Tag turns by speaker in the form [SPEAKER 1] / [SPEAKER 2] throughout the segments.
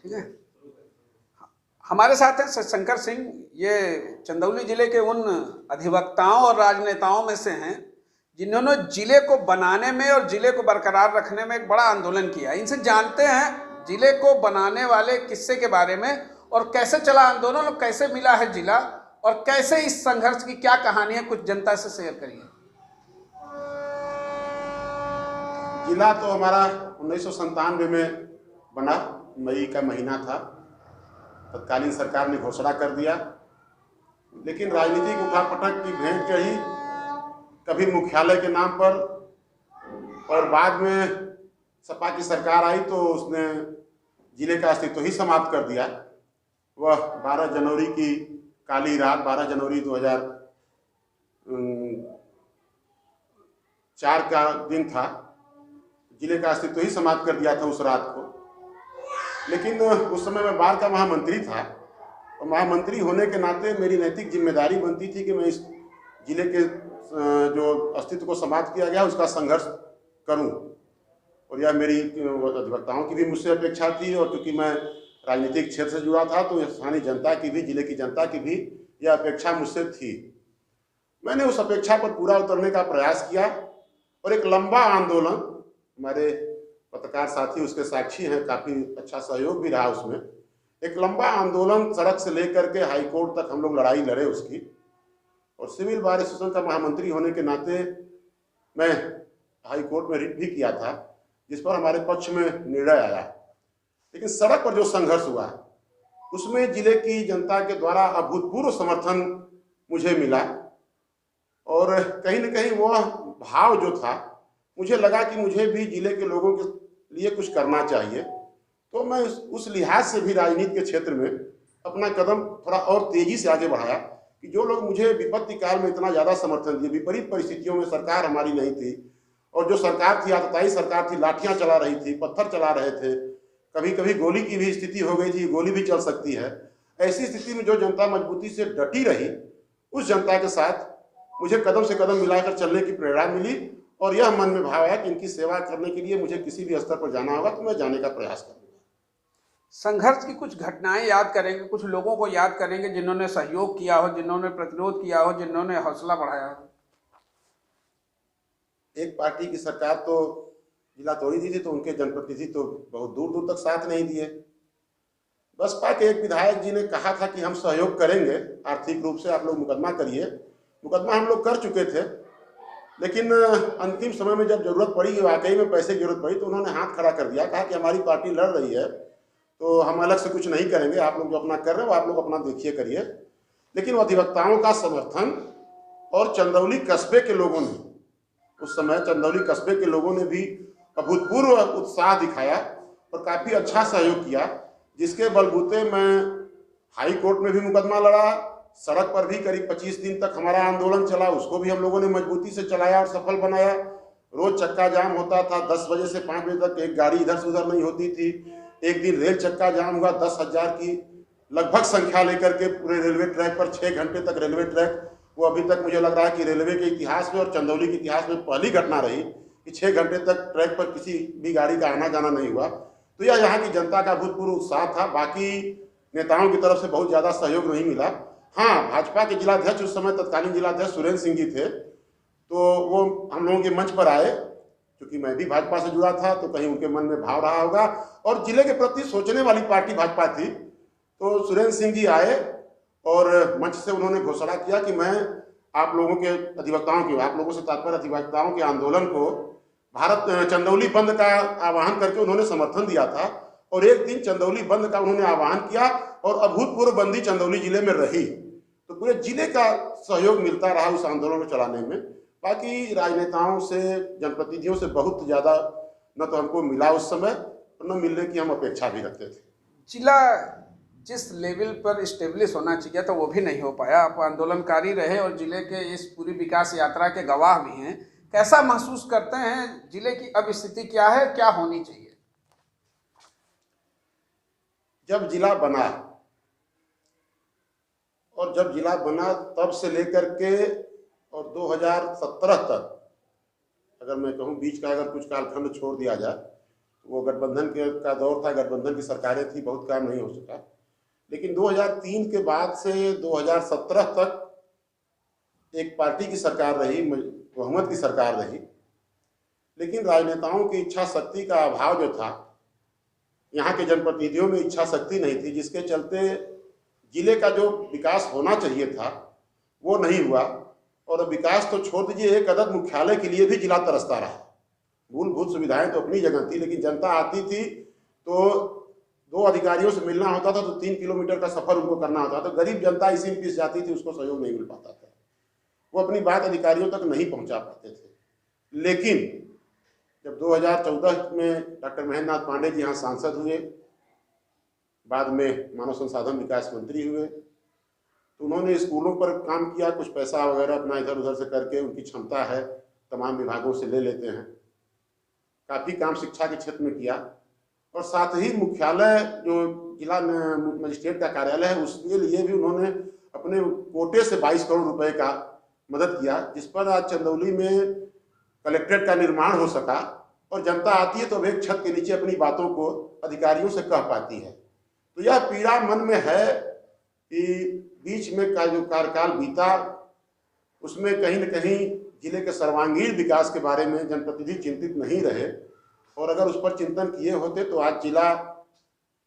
[SPEAKER 1] ठीक है। हमारे साथ हैं शंकर सिंह, ये चंदौली जिले के उन अधिवक्ताओं और राजनेताओं में से हैं जिन्होंने जिले को बनाने में और जिले को बरकरार रखने में एक बड़ा आंदोलन किया। इनसे जानते हैं जिले को बनाने वाले किस्से के बारे में, और कैसे चला आंदोलन और कैसे मिला है जिला, और कैसे इस संघर्ष की क्या कहानी है, कुछ जनता से शेयर करिए।
[SPEAKER 2] जिला तो हमारा 1997 में बना, मई का महीना था। तत्कालीन सरकार ने घोषणा कर दिया, लेकिन राजनीतिक उठापटक की भेंट चढ़ी, कभी मुख्यालय के नाम पर, और बाद में सपा की सरकार आई तो उसने जिले का अस्तित्व ही समाप्त कर दिया। वह 12 जनवरी की काली रात, 12 जनवरी 2004 का दिन था, जिले का अस्तित्व ही समाप्त कर दिया था उस रात को। लेकिन उस समय मैं बाढ़ का महामंत्री था, और महामंत्री होने के नाते मेरी नैतिक जिम्मेदारी बनती थी कि मैं इस जिले के जो अस्तित्व को समाप्त किया गया उसका संघर्ष करूं, और यह मेरी अधिवक्ताओं की भी मुझसे अपेक्षा थी। और क्योंकि मैं राजनीतिक क्षेत्र से जुड़ा था तो स्थानीय जनता की भी, जिले की जनता की भी यह अपेक्षा मुझसे थी। मैंने उस अपेक्षा पर पूरा उतरने का प्रयास किया, और एक लंबा आंदोलन, हमारे पत्रकार साथी उसके साक्षी हैं, काफ़ी अच्छा सहयोग भी रहा उसमें। एक लंबा आंदोलन सड़क से लेकर के हाई कोर्ट तक हम लोग लड़ाई लड़े उसकी, और सिविल बार एसोसिएशन का महामंत्री होने के नाते मैं हाई कोर्ट में रिट भी किया था, जिस पर हमारे पक्ष में निर्णय आया। लेकिन सड़क पर जो संघर्ष हुआ उसमें जिले की जनता के द्वारा अभूतपूर्व समर्थन मुझे मिला, और कहीं न कहीं वह भाव जो था, मुझे लगा कि मुझे भी जिले के लोगों के लिए कुछ करना चाहिए। तो मैं उस लिहाज से भी राजनीति के क्षेत्र में अपना कदम थोड़ा और तेजी से आगे बढ़ाया कि जो लोग मुझे विपत्ति काल में इतना ज़्यादा समर्थन दिए, विपरीत परिस्थितियों में सरकार हमारी नहीं थी, और जो सरकार थी आतताई सरकार थी, लाठियां चला रही थी, पत्थर चला रहे थे, कभी कभी गोली की भी स्थिति हो गई थी, गोली भी चल सकती है। ऐसी स्थिति में जो जनता मजबूती से डटी रही, उस जनता के साथ मुझे कदम से कदम मिलाकर चलने की प्रेरणा मिली, और यह मन में भाव आया कि इनकी सेवा करने के लिए मुझे किसी भी स्तर पर जाना होगा तो मैं जाने का प्रयास करूंगा।
[SPEAKER 1] संघर्ष की कुछ घटनाएं याद करेंगे, कुछ लोगों को याद करेंगे जिन्होंने सहयोग किया हो, जिन्होंने प्रतिरोध किया हो, जिन्होंने हौसला बढ़ाया हो।
[SPEAKER 2] एक पार्टी की सरकार तो जिला तोड़ी दी थी, तो उनके जनप्रतिनिधि तो बहुत दूर दूर तक साथ नहीं दिए। बसपा के एक विधायक जी ने कहा था कि हम सहयोग करेंगे आर्थिक रूप से, आप लोग मुकदमा करिए। मुकदमा हम लोग कर चुके थे, लेकिन अंतिम समय में जब जरूरत पड़ी, वाकई में पैसे की जरूरत पड़ी, तो उन्होंने हाथ खड़ा कर दिया, कहा कि हमारी पार्टी लड़ रही है तो हम अलग से कुछ नहीं करेंगे, आप लोग जो अपना कर रहे हो आप लोग अपना देखिए करिए। लेकिन वो अधिवक्ताओं का समर्थन और चंदौली कस्बे के लोगों ने, उस समय चंदौली कस्बे के लोगों ने भी अभूतपूर्व उत्साह दिखाया और काफ़ी अच्छा सहयोग किया, जिसके बलबूते मैं हाई कोर्ट में भी मुकदमा लड़ा, सड़क पर भी करीब 25 दिन तक हमारा आंदोलन चला, उसको भी हम लोगों ने मजबूती से चलाया और सफल बनाया। रोज चक्का जाम होता था, 10 बजे से 5 बजे तक एक गाड़ी इधर से उधर नहीं होती थी। एक दिन रेल चक्का जाम हुआ, 10,000 की लगभग संख्या लेकर के पूरे रेलवे ट्रैक पर 6 घंटे तक रेलवे ट्रैक, वो अभी तक मुझे लग रहा है कि रेलवे के इतिहास में और चंदौली के इतिहास में पहली घटना रही कि 6 घंटे तक ट्रैक पर किसी भी गाड़ी का आना जाना नहीं हुआ। तो यह यहाँ की जनता का अभूतपूर्व उत्साह था। बाकी नेताओं की तरफ से बहुत ज़्यादा सहयोग नहीं मिला। हाँ, भाजपा के जिलाध्यक्ष उस समय तत्कालीन जिलाध्यक्ष सुरेंद्र सिंह जी थे, तो वो हम लोगों के मंच पर आए, क्योंकि मैं भी भाजपा से जुड़ा था तो कहीं उनके मन में भाव रहा होगा, और जिले के प्रति सोचने वाली पार्टी भाजपा थी। तो सुरेंद्र सिंह जी आए और मंच से उन्होंने घोषणा किया कि मैं आप लोगों के अधिवक्ताओं के, आप लोगों से तात्पर्य अधिवक्ताओं के आंदोलन को, भारत चंदौली बंद का आह्वान करके उन्होंने समर्थन दिया था, और एक दिन चंदौली बंद का उन्होंने आह्वान किया और अभूतपूर्व बंदी चंदौली जिले में रही। तो पूरे जिले का सहयोग मिलता रहा उस आंदोलन को चलाने में। बाकी राजनेताओं से, जनप्रतिनिधियों से बहुत ज़्यादा न तो हमको मिला उस समय, और न मिलने की हम अपेक्षा भी रखते थे।
[SPEAKER 1] जिला जिस लेवल पर स्टेब्लिश होना चाहिए था वो भी नहीं हो पाया। आप आंदोलनकारी रहे और जिले के इस पूरी विकास यात्रा के गवाह भी हैं। कैसा महसूस करते हैं, जिले की अब स्थिति क्या है, क्या होनी चाहिए?
[SPEAKER 2] जब जिला बना, और जब जिला बना तब से लेकर के और 2017 तक, अगर मैं कहूँ बीच का अगर कुछ कालखंड छोड़ दिया जाए, वो गठबंधन का दौर था, गठबंधन की सरकारें थी, बहुत काम नहीं हो सका। लेकिन 2003 के बाद से 2017 तक एक पार्टी की सरकार रही, बहुमत की सरकार रही, लेकिन राजनेताओं की इच्छा शक्ति का अभाव जो था, यहाँ के जनप्रतिनिधियों में इच्छा शक्ति नहीं थी, जिसके चलते जिले का जो विकास होना चाहिए था वो नहीं हुआ। और विकास तो छोड़ दीजिए, एक अदद मुख्यालय के लिए भी जिला तरसता रहा। मूलभूत सुविधाएं तो अपनी जगह थी, लेकिन जनता आती थी तो 2 अधिकारियों से मिलना होता था तो 3 किलोमीटर का सफर उनको करना होता था। गरीब जनता इसी में पिस जाती थी, उसको सहयोग नहीं मिल पाता था, वो अपनी बात अधिकारियों तक नहीं पहुंचा पाते थे। लेकिन जब 2014 में डॉक्टर महेंद्र नाथ पांडे जी यहाँ सांसद हुए, बाद में मानव संसाधन विकास मंत्री हुए, तो उन्होंने स्कूलों पर काम किया, कुछ पैसा वगैरह अपना इधर उधर से करके, उनकी क्षमता है, तमाम विभागों से ले लेते हैं, काफ़ी काम शिक्षा के क्षेत्र में किया। और साथ ही मुख्यालय जो जिला मजिस्ट्रेट का कार्यालय है उसके लिए भी उन्होंने अपने कोटे से 22 करोड़ रुपए का मदद किया, जिस पर आज चंदौली में कलेक्ट्रेट का निर्माण हो सका और जनता आती है तो एक छत के नीचे अपनी बातों को अधिकारियों से कह पाती है। तो यह पीड़ा मन में है कि बीच में का जो कार्यकाल बीता उसमें कहीं न कहीं जिले के सर्वांगीण विकास के बारे में जनप्रतिनिधि चिंतित नहीं रहे, और अगर उस पर चिंतन किए होते तो आज जिला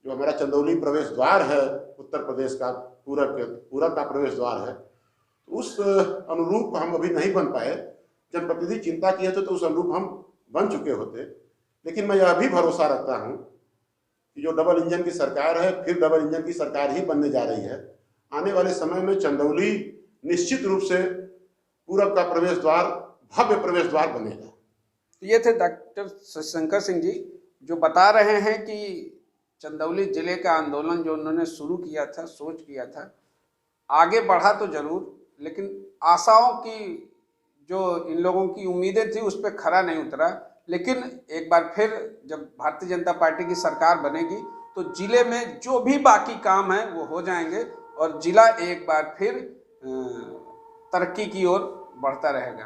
[SPEAKER 2] जो हमारा चंदौली प्रवेश द्वार है, उत्तर प्रदेश का पूरब का प्रवेश द्वार है, उस अनुरूप हम अभी नहीं बन पाए। जनप्रतिनिधि चिंता किए थे तो उस अनुरूप हम बन चुके होते। लेकिन मैं यह भी भरोसा रखता हूँ कि जो डबल इंजन की सरकार है, फिर डबल इंजन की सरकार ही बनने जा रही है, आने वाले समय में चंदौली निश्चित रूप से पूरब का प्रवेश द्वार, भव्य प्रवेश द्वार बनेगा।
[SPEAKER 1] ये थे डॉक्टर शंकर सिंह जी, जो बता रहे हैं कि चंदौली जिले का आंदोलन जो उन्होंने शुरू किया था, सोच किया था, आगे बढ़ा तो जरूर, लेकिन आशाओं की जो इन लोगों की उम्मीदें थी उस पर खरा नहीं उतरा। लेकिन एक बार फिर जब भारतीय जनता पार्टी की सरकार बनेगी तो जिले में जो भी बाकी काम है वो हो जाएंगे और जिला एक बार फिर तरक्की की ओर बढ़ता रहेगा।